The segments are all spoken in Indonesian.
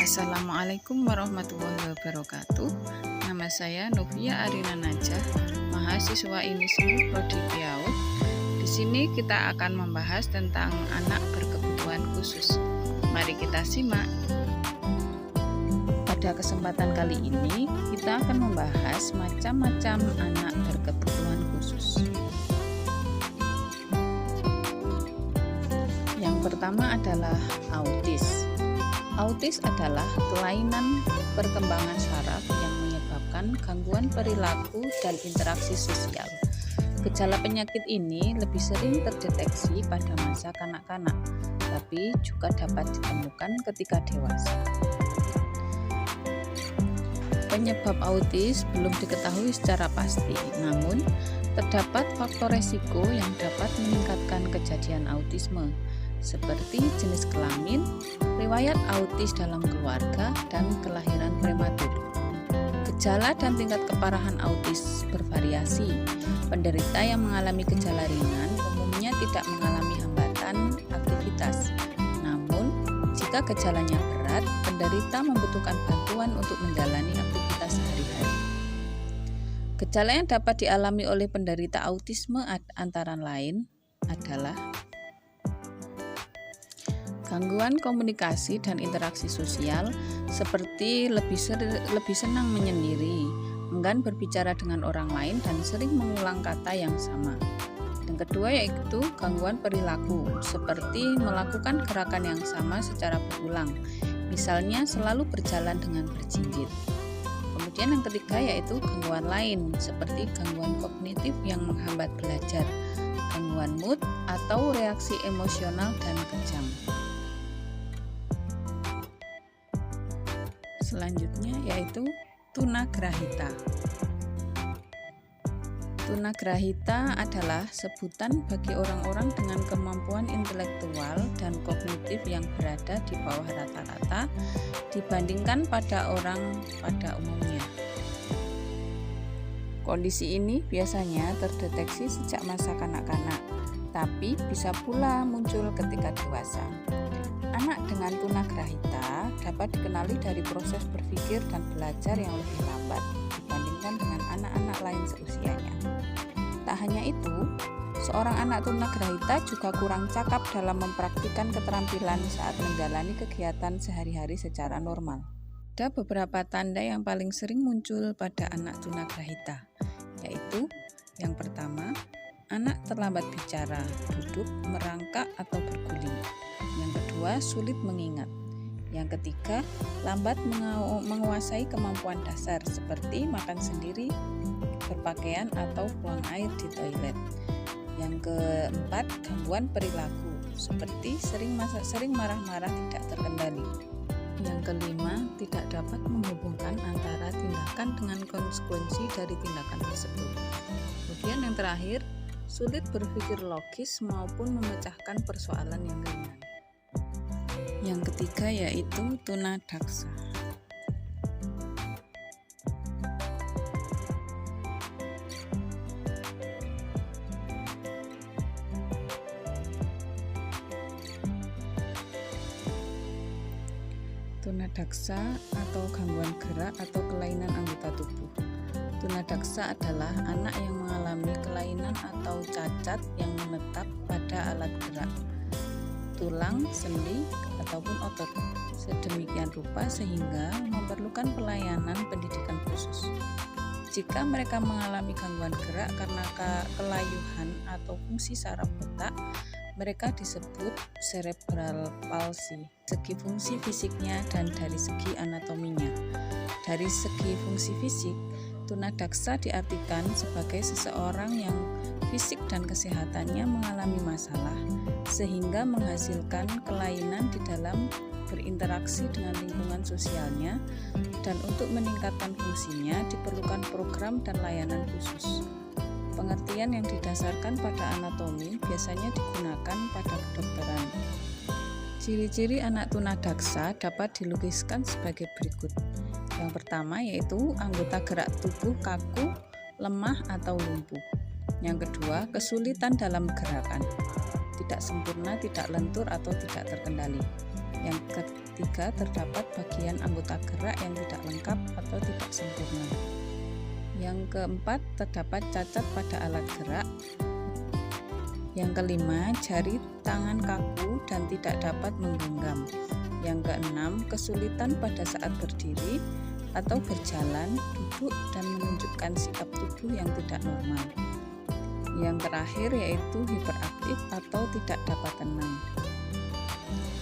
Assalamualaikum warahmatullahi wabarakatuh. Nama saya Novia Arina Najah, mahasiswa IMISMU Prodi PAUD. Di sini kita akan membahas tentang anak berkebutuhan khusus. Mari kita simak. Pada kesempatan kali ini, kita akan membahas macam-macam anak berkebutuhan khusus. Yang pertama adalah autis. Autis adalah kelainan perkembangan saraf yang menyebabkan gangguan perilaku dan interaksi sosial. Gejala penyakit ini lebih sering terdeteksi pada masa kanak-kanak, tapi juga dapat ditemukan ketika dewasa. Penyebab autis belum diketahui secara pasti, namun terdapat faktor resiko yang dapat meningkatkan kejadian autisme, seperti jenis kelamin, riwayat autis dalam keluarga, dan kelahiran prematur. Gejala dan tingkat keparahan autis bervariasi. Penderita yang mengalami gejala ringan umumnya tidak mengalami hambatan aktivitas. Namun, jika gejalanya berat, penderita membutuhkan bantuan untuk menjalani aktivitas sehari-hari. Gejala yang dapat dialami oleh penderita autisme antara lain adalah gangguan komunikasi dan interaksi sosial, seperti lebih senang menyendiri, enggan berbicara dengan orang lain, dan sering mengulang kata yang sama. Yang kedua yaitu gangguan perilaku, seperti melakukan gerakan yang sama secara berulang, misalnya selalu berjalan dengan berjinjit. Kemudian yang ketiga yaitu gangguan lain, seperti gangguan kognitif yang menghambat belajar, gangguan mood atau reaksi emosional dan kejam. Selanjutnya yaitu tunagrahita. Tunagrahita adalah sebutan bagi orang-orang dengan kemampuan intelektual dan kognitif yang berada di bawah rata-rata dibandingkan pada orang pada umumnya. Kondisi ini biasanya terdeteksi sejak masa kanak-kanak, tapi bisa pula muncul ketika dewasa. Anak dengan tunagrahita dapat dikenali dari proses berpikir dan belajar yang lebih lambat dibandingkan dengan anak-anak lain seusianya. Tak hanya itu, seorang anak tunagrahita juga kurang cakap dalam mempraktikkan keterampilan saat menjalani kegiatan sehari-hari secara normal. Ada beberapa tanda yang paling sering muncul pada anak tunagrahita, yaitu yang pertama, anak terlambat bicara, duduk, merangkak, atau berguling. Yang kedua, sulit mengingat. Yang ketiga, lambat menguasai kemampuan dasar seperti makan sendiri, berpakaian, atau buang air di toilet. Yang keempat, gangguan perilaku seperti sering marah-marah tidak terkendali. Yang kelima, tidak dapat menghubungkan antara tindakan dengan konsekuensi dari tindakan tersebut. Kemudian yang terakhir, sulit berpikir logis maupun memecahkan persoalan yang ringan. Yang ketiga yaitu tunadaksa. Tunadaksa atau gangguan gerak atau kelainan anggota tubuh. Tunadaksa adalah anak yang mengalami kelainan atau cacat yang menetap pada alat gerak, tulang, sendi, ataupun otot, sedemikian rupa sehingga memerlukan pelayanan pendidikan khusus. Jika mereka mengalami gangguan gerak karena kelayuhan atau fungsi saraf otak, mereka disebut cerebral palsy. Segi fungsi fisiknya dan dari segi anatominya. Dari segi fungsi fisik, tunadaksa diartikan sebagai seseorang yang fisik dan kesehatannya mengalami masalah, sehingga menghasilkan kelainan di dalam berinteraksi dengan lingkungan sosialnya, dan untuk meningkatkan fungsinya diperlukan program dan layanan khusus. Pengertian yang didasarkan pada anatomi biasanya digunakan pada kedokteran. Ciri-ciri anak tunadaksa dapat dilukiskan sebagai berikut. Yang pertama yaitu anggota gerak tubuh kaku, lemah, atau lumpuh. Yang kedua, kesulitan dalam gerakan, tidak sempurna, tidak lentur, atau tidak terkendali. ketiga, terdapat bagian anggota gerak yang tidak lengkap atau tidak sempurna. Yang keempat, terdapat cacat pada alat gerak. Yang kelima, jari tangan kaku dan tidak dapat menggenggam. Yang keenam, kesulitan pada saat berdiri atau berjalan, duduk, dan menunjukkan sikap tubuh yang tidak normal. Yang terakhir yaitu hiperaktif atau tidak dapat tenang.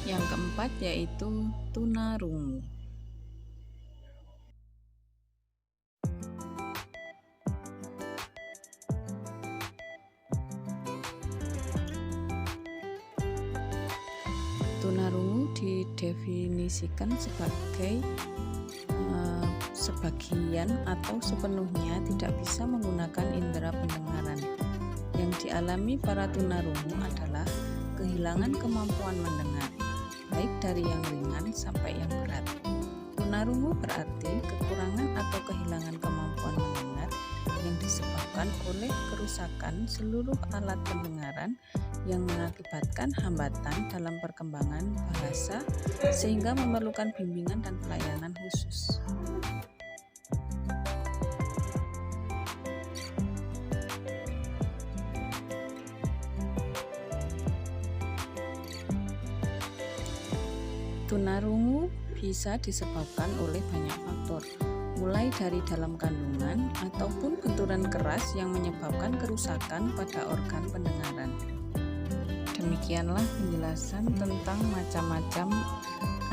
Yang keempat yaitu tunarungu. Tunarungu didefinisikan sebagai sebagian atau sepenuhnya tidak bisa menggunakan indera pendengaran. Yang dialami para tunarungu adalah kehilangan kemampuan mendengar, baik dari yang ringan sampai yang berat. Tunarungu berarti kekurangan atau kehilangan kemampuan mendengar yang disebabkan oleh kerusakan seluruh alat pendengaran yang mengakibatkan hambatan dalam perkembangan bahasa sehingga memerlukan bimbingan dan pelayanan khusus. Tunarungu bisa disebabkan oleh banyak faktor, mulai dari dalam kandungan ataupun benturan keras yang menyebabkan kerusakan pada organ pendengaran. Demikianlah penjelasan tentang macam-macam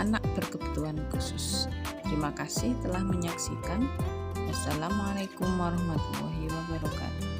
anak berkebutuhan khusus. Terima kasih telah menyaksikan. Wassalamualaikum warahmatullahi wabarakatuh.